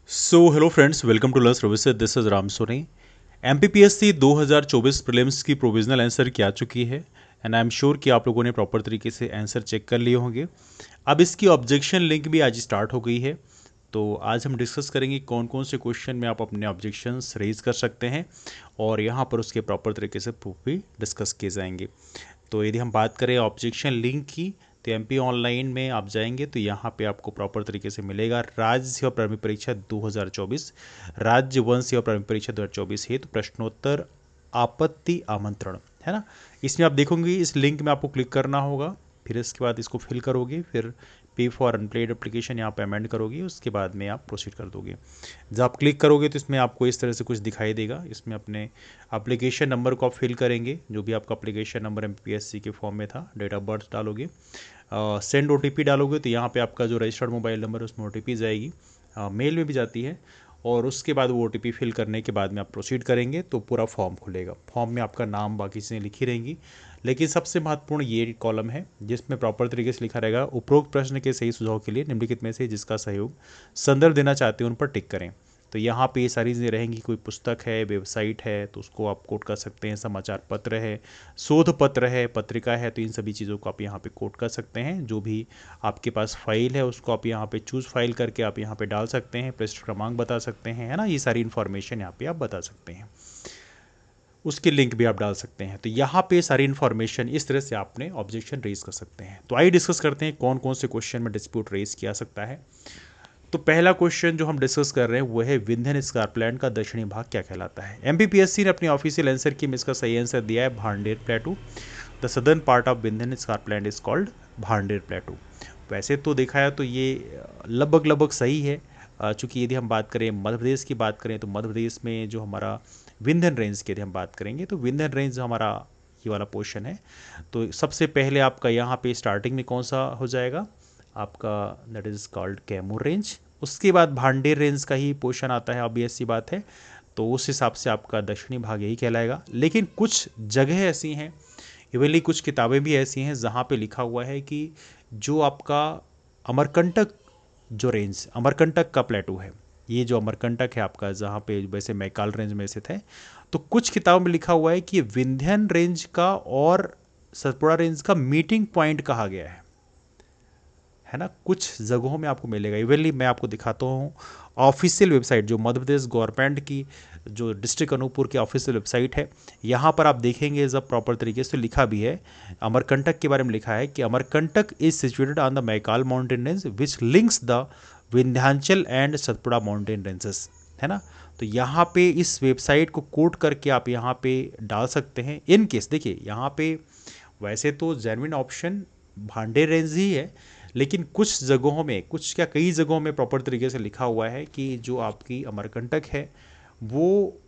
So hello friends, welcome to learn services. This is Ram Soni. MPPSC 2024 prelims की provisional answer key आ चुकी है and I am sure कि आप लोगों ने प्रॉपर तरीके से आंसर चेक कर लिए होंगे। अब इसकी ऑब्जेक्शन लिंक भी आज स्टार्ट हो गई है। तो आज हम डिस्कस करेंगे कौन कौन से क्वेश्चन में आप अपने ऑब्जेक्शंस रेज कर सकते हैं और यहाँ पर उसके प्रॉपर तरीके से प्रूफ भी डिस्कस किए जाएंगे। तो यदि हम बात करें ऑब्जेक्शन लिंक की, तो एमपी ऑनलाइन में आप जाएंगे तो यहाँ पे आपको प्रॉपर तरीके से मिलेगा राज्य सेवा प्रारंभिक परीक्षा 2024, राज्य वन सेवा प्रारंभिक परीक्षा 2024 हेतु प्रश्नोत्तर आपत्ति आमंत्रण, है ना। इसमें आप देखोगे इस लिंक में आपको क्लिक करना होगा, फिर इसके बाद इसको फिल करोगे, फिर पे फॉर अनप्लेड एप्लीकेशन यहाँ पे अमेंड करोगे, उसके बाद में आप प्रोसीड कर दोगे। जब आप क्लिक करोगे तो इसमें आपको इस तरह से कुछ दिखाई देगा। इसमें अपने एप्लीकेशन नंबर को आप फिल करेंगे, जो भी आपका एप्लीकेशन नंबर एमपीएससी के फॉर्म में था, डेट ऑफ बर्थ डालोगे, सेंड ओटीपी डालोगे तो यहाँ पे आपका जो रजिस्टर्ड मोबाइल नंबर है उसमें ओटीपी जाएगी, मेल में भी जाती है, और उसके बाद वो ओटीपी फिल करने के बाद में आप प्रोसीड करेंगे तो पूरा फॉर्म खुलेगा। फॉर्म में आपका नाम बाकी चीज़ें लिखी रहेंगी, लेकिन सबसे महत्वपूर्ण ये कॉलम है जिसमें प्रॉपर तरीके से लिखा रहेगा उपरोक्त प्रश्न के सही सुझाव के लिए निम्नलिखित में से जिसका सहयोग संदर्भ देना चाहते हैं उन पर टिक करें। तो यहाँ पे ये सारी चीज़ें रहेंगी। कोई पुस्तक है, वेबसाइट है तो उसको आप कोट कर सकते हैं, समाचार पत्र है, शोध पत्र है, पत्रिका है, तो इन सभी चीज़ों को आप यहाँ पे कोट कर सकते हैं। जो भी आपके पास फाइल है उसको आप यहाँ पे चूज़ फाइल करके आप यहाँ पे डाल सकते हैं, पृष्ठ क्रमांक बता सकते हैं, है ना। ये सारी इन्फॉर्मेशन यहाँ पे आप बता सकते हैं, उसकी लिंक भी आप डाल सकते हैं। तो यहाँ पे सारी इन्फॉर्मेशन इस तरह से आपने ऑब्जेक्शन रेज कर सकते हैं। तो आइए डिस्कस करते हैं कौन कौन से क्वेश्चन में डिस्प्यूट रेज किया सकता है। तो पहला क्वेश्चन जो हम डिस्कस कर रहे हैं वो है विंध्यन स्कारप्लैंड का दक्षिणी भाग क्या कहलाता है। एमपीपीएससी ने अपनी ऑफिशियल आंसर की में इसका सही आंसर दिया है Bhander plateau. The southern part of Vindhyan scarpland is called Bhander plateau. वैसे तो देखा है तो ये लगभग लगभग सही है, चूँकि यदि हम बात करें मध्य प्रदेश की बात करें तो मध्य प्रदेश में जो हमारा विंध्यन रेंज की यदि हम बात करेंगे तो विंध्यन रेंज हमारा ये वाला पोर्शन है। तो सबसे पहले आपका यहाँ पे स्टार्टिंग में कौन सा हो जाएगा, आपका that is called Kaimur range. उसके बाद भांडेर रेंज का ही पोर्शन आता है, ऑब्वियस सी बात है। तो उस हिसाब से आपका दक्षिणी भाग यही कहलाएगा। लेकिन कुछ जगह ऐसी हैं, इवनली कुछ किताबें भी ऐसी हैं जहाँ पे लिखा हुआ है कि जो आपका अमरकंटक जो रेंज, अमरकंटक का प्लेटू है, ये जो अमरकंटक है आपका, जहाँ पे वैसे मैकाल रेंज में से थे, तो कुछ किताबों में लिखा हुआ है कि विंध्यन रेंज का और सतपुड़ा रेंज का मीटिंग पॉइंट कहा गया है ना। कुछ जगहों में आपको मिलेगा। इवनली मैं आपको दिखाता हूँ ऑफिशियल वेबसाइट जो मध्य प्रदेश गवर्नमेंट की जो डिस्ट्रिक्ट अनूपपुर की ऑफिशियल वेबसाइट है, यहाँ पर आप देखेंगे जब प्रॉपर तरीके से लिखा भी है, अमरकंटक के बारे में लिखा है कि Amarkantak is situated on the Maikal mountain range which links the Vindhyachal and Satpura mountain ranges, है ना। तो यहाँ पे इस वेबसाइट को कोट करके आप यहाँ पे डाल सकते हैं। इन केस देखिए यहाँ पे वैसे तो जेन्युइन ऑप्शन भांडेर रेंज ही है, लेकिन कुछ जगहों में, कुछ क्या कई जगहों में प्रॉपर तरीके से लिखा हुआ है कि जो आपकी अमरकंटक है वो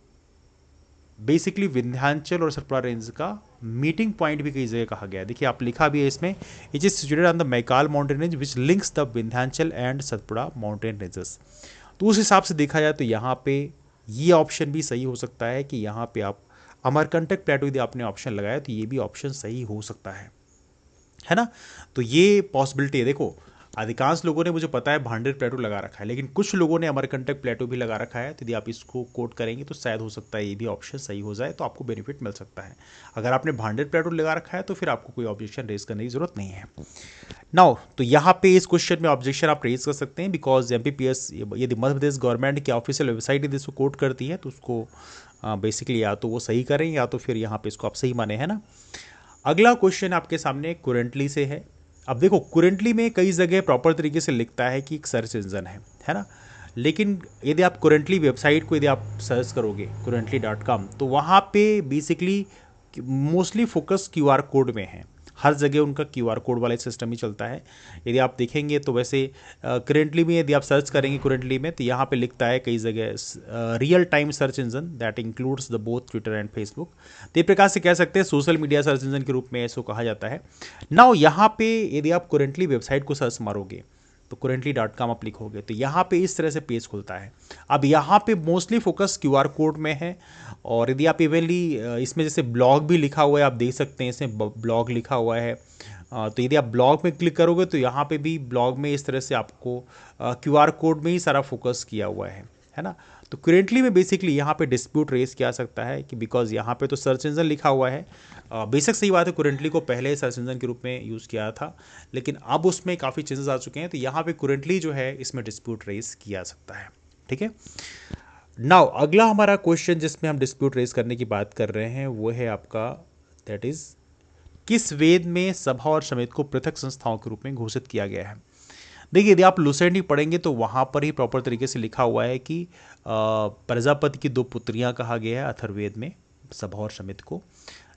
बेसिकली विंध्याचल और सतपुड़ा रेंज का मीटिंग पॉइंट भी कई जगह कहा गया है। देखिए आप लिखा भी है इसमें, it is situated on the Maikal mountain range which links the Vindhyachal and Satpura mountain ranges. तो उस हिसाब से देखा जाए तो यहाँ पे ये ऑप्शन भी सही हो सकता है कि यहाँ पे आप अमरकंटक प्लेटू यदि आपने ऑप्शन लगाया तो ये भी ऑप्शन सही हो सकता है ना। तो ये पॉसिबिलिटी है। देखो अधिकांश लोगों ने, मुझे पता है, भांडेर प्लेटू लगा रखा है, लेकिन कुछ लोगों ने अमरकंटक प्लेटू भी लगा रखा है। तो यदि आप इसको कोट करेंगे तो शायद हो सकता है ये भी ऑप्शन सही हो जाए, तो आपको बेनिफिट मिल सकता है। अगर आपने भांडेर प्लेटू लगा रखा है तो फिर आपको कोई ऑब्जेक्शन रेज करने की जरूरत नहीं है। नाउ तो यहाँ पे इस क्वेश्चन में ऑब्जेक्शन आप रेज कर सकते हैं, बिकॉज एमपीपीएस यदि मध्य प्रदेश गवर्नमेंट की ऑफिशियल वेबसाइट यदि इसको कोट करती है तो उसको बेसिकली या तो वो सही करें या तो फिर यहाँ पे इसको आप सही माने, है ना। अगला क्वेश्चन आपके सामने कुरेंटली से है। अब देखो कुरेंटली में कई जगह प्रॉपर तरीके से लिखता है कि एक सर्च इंजन है ना। लेकिन यदि आप कुरेंटली वेबसाइट को यदि आप सर्च करोगे currently.com तो वहाँ पे basically mostly focus QR code में है। हर जगह उनका क्यूआर कोड वाला सिस्टम ही चलता है। यदि आप देखेंगे तो वैसे करेंटली में यदि आप सर्च करेंगे करेंटली में तो यहाँ पे लिखता है कई जगह real time search engine that includes the both Twitter and Facebook. तो एक प्रकार से कह सकते हैं सोशल मीडिया सर्च इंजन के रूप में इसको कहा जाता है। नाउ यहाँ पे यदि आप करेंटली वेबसाइट को सर्च मारोगे तो currently.com आप लिखोगे तो यहाँ पे इस तरह से पेज खुलता है। अब यहाँ पे मोस्टली फोकस क्यूआर कोड में है, और यदि आप इवनली इसमें जैसे ब्लॉग भी लिखा हुआ है, आप देख सकते हैं इसमें ब्लॉग लिखा हुआ है, तो यदि आप ब्लॉग में क्लिक करोगे तो यहाँ पे भी ब्लॉग में इस तरह से आपको QR कोड में ही सारा फोकस किया हुआ है ना। तो करेंटली में बेसिकली यहाँ पे डिस्प्यूट रेस किया सकता है कि बिकॉज यहाँ पे तो सर्च इंजन लिखा हुआ है। बेशक सही बात है, करेंटली को पहले सर्च इंजन के रूप में यूज़ किया था, लेकिन अब उसमें काफ़ी चेंजेस आ चुके हैं, तो यहाँ पे करेंटली जो है इसमें डिस्प्यूट रेस किया सकता है। ठीक है, नाउ अगला हमारा क्वेश्चन जिसमें हम डिस्प्यूट रेस करने की बात कर रहे हैं वो है आपका, दैट इज किस वेद में सभा और समिति को पृथक संस्थाओं के रूप में घोषित किया गया है। देखिए, यदि आप लुसेंट पढ़ेंगे तो वहाँ पर ही प्रॉपर तरीके से लिखा हुआ है कि प्रजापति की 2 पुत्रियां कहा गया है अथर्ववेद में सभा और समिति को,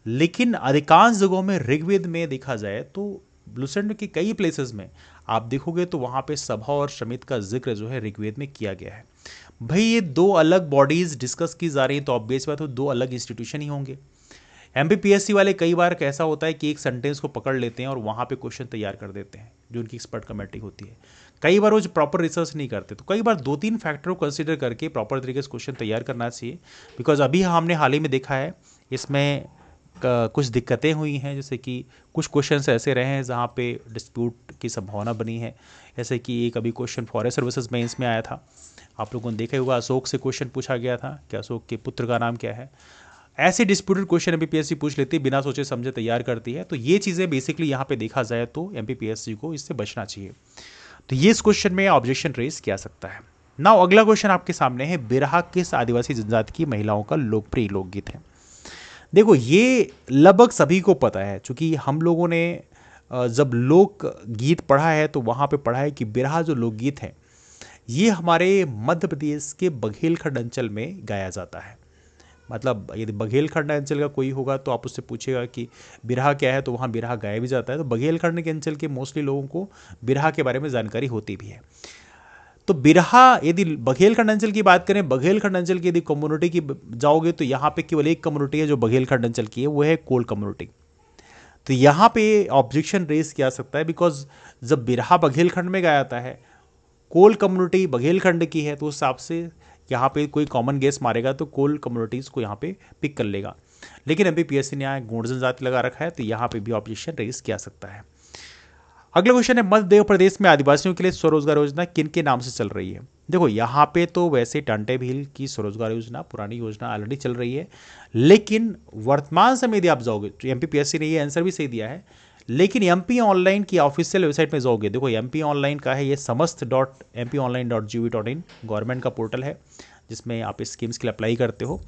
लेकिन अधिकांश जगहों में ऋग्वेद में देखा जाए तो लुसेंट के कई प्लेसेस में आप देखोगे तो वहाँ पे सभा और समिति का जिक्र जो है ऋग्वेद में किया गया है। भाई ये 2 अलग बॉडीज डिस्कस की जा रही है तो ऑब्वियस बात है 2 अलग इंस्टीट्यूशन ही होंगे। MPPSC वाले कई बार कैसा होता है कि एक सेंटेंस को पकड़ लेते हैं और वहाँ पे क्वेश्चन तैयार कर देते हैं, जो उनकी एक्सपर्ट कमेटी होती है। कई बार वो प्रॉपर रिसर्च नहीं करते, तो कई बार 2-3 फैक्टर को कंसिडर करके प्रॉपर तरीके से क्वेश्चन तैयार करना चाहिए। बिकॉज अभी हमने हाल ही में देखा है इसमें कुछ दिक्कतें हुई हैं, जैसे कि कुछ क्वेश्चन ऐसे रहे हैं जहाँ पे डिस्प्यूट की संभावना बनी है। जैसे कि एक अभी क्वेश्चन फॉरेस्ट सर्विसेज मेंस में आया था, आप लोगों ने देखा होगा, अशोक से क्वेश्चन पूछा गया था कि अशोक के पुत्र का नाम क्या है। ऐसे डिस्प्यूटेड क्वेश्चन MPPSC पूछ लेती है, बिना सोचे समझे तैयार करती है। तो ये चीज़ें बेसिकली यहाँ पे देखा जाए तो MPPSC को इससे बचना चाहिए। तो ये इस क्वेश्चन में ऑब्जेक्शन रेज किया सकता है। नाउ अगला क्वेश्चन आपके सामने है, बिरहा किस आदिवासी जनजाति की महिलाओं का लोकप्रिय लोकगीत है। देखो, ये लगभग सभी को पता है, क्योंकि हम लोगों ने जब लोक गीत पढ़ा है तो वहाँ पे पढ़ा है कि बिरहा जो लोकगीत है ये हमारे मध्य प्रदेश के बघेलखंड अंचल में गाया जाता है। मतलब यदि बघेलखंड अंचल का कोई होगा तो आप उससे पूछेगा कि बिरहा क्या है, तो वहाँ बिरहा गाया भी जाता है। तो बघेलखंड के अंचल के मोस्टली लोगों को बिरहा के बारे में जानकारी होती भी है। तो बिरहा, यदि बघेलखंड अंचल की बात करें, बघेलखंड अंचल की यदि कम्युनिटी की जाओगे तो यहाँ पे केवल एक कम्युनिटी है जो बघेलखंड अंचल की है, वो है कोल कम्युनिटी। तो यहाँ पे ऑब्जेक्शन रेज किया सकता है, बिकॉज जब बिरहा बघेलखंड में गाया जाता है, कोल कम्युनिटी बघेलखंड की है, तो उस हिसाब से यहाँ पे कोई कॉमन गेस मारेगा तो कोल कम्युनिटीज को यहाँ पे पिक कर लेगा। लेकिन MPPSC ने यहाँ गौड़ जनजाति लगा रखा है, तो यहाँ पे भी ऑब्जेक्शन रेज किया सकता है। अगला क्वेश्चन है, मध्य प्रदेश में आदिवासियों के लिए स्वरोजगार योजना किन के नाम से चल रही है। देखो, यहाँ पे तो वैसे टांटे भील की स्वरोजगार योजना, पुरानी योजना ऑलरेडी चल रही है, लेकिन वर्तमान समय यदि आप जाओगे तो MPPSC ने ये आंसर भी सही दिया है, लेकिन MP ऑनलाइन की ऑफिशियल वेबसाइट में जाओगे, देखो MP ऑनलाइन का है ये samast.mpionline.gov.in, गवर्नमेंट का पोर्टल है जिसमें आप इस स्कीम्स के लिए अप्लाई करते हो।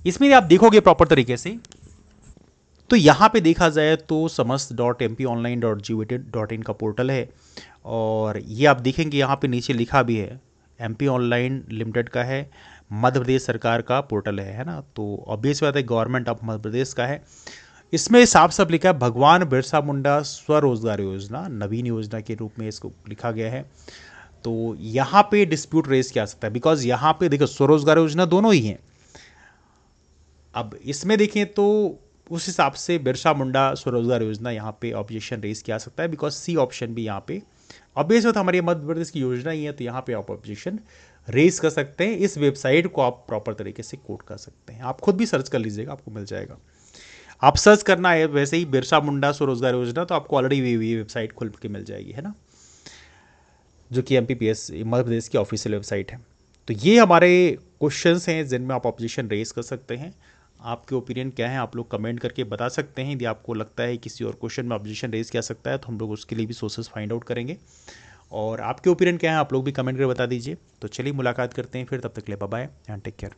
इसमें आप देखोगे प्रॉपर तरीके से तो यहाँ पे देखा जाए तो samast.mpionline.gov.in का पोर्टल है, और ये आप देखेंगे यहाँ पे नीचे लिखा भी है MP ऑनलाइन लिमिटेड का है, मध्य प्रदेश सरकार का पोर्टल है ना। तो ऑब्वियस बात है गवर्नमेंट ऑफ मध्य प्रदेश का है। इसमें साफ साफ लिखा है भगवान बिरसा मुंडा स्वरोजगार योजना, नवीन योजना के रूप में इसको लिखा गया है। तो यहाँ पे डिस्प्यूट रेज किया सकता है, बिकॉज यहाँ पे देखो स्वरोजगार योजना दोनों ही हैं। अब इसमें देखें तो उस हिसाब से बिरसा मुंडा स्वरोजगार योजना यहाँ पे ऑब्जेक्शन रेज किया सकता है, बिकॉज C ऑप्शन भी यहाँ पे ऑब्वियस होता है हमारी मध्य प्रदेश की योजना ही है, तो यहाँ पे आप ऑब्जेक्शन रेज कर सकते हैं। इस वेबसाइट को आप प्रॉपर तरीके से कोट कर सकते हैं, आप खुद भी सर्च कर लीजिएगा, आपको मिल जाएगा। आप सर्च करना है वैसे ही बिरसा मुंडा स्वरोजगार योजना, तो आपको ऑलरेडी वेबसाइट खुल के मिल जाएगी, है ना, जो कि MPPSC मध्य प्रदेश की ऑफिशियल वेबसाइट है। तो ये हमारे क्वेश्चंस हैं जिनमें आप ऑब्जेक्शन रेज कर सकते हैं। आपके ओपिनियन क्या है आप लोग कमेंट करके बता सकते हैं। यदि आपको लगता है किसी और क्वेश्चन में ऑब्जेक्शन रेज किया सकता है तो हम लोग उसके लिए भी सोर्सेज फाइंड आउट करेंगे, और आपके ओपिनियन क्या है आप लोग भी कमेंट करके बता दीजिए। तो चलिए मुलाकात करते हैं फिर, तब तक के लिए bye bye and take care.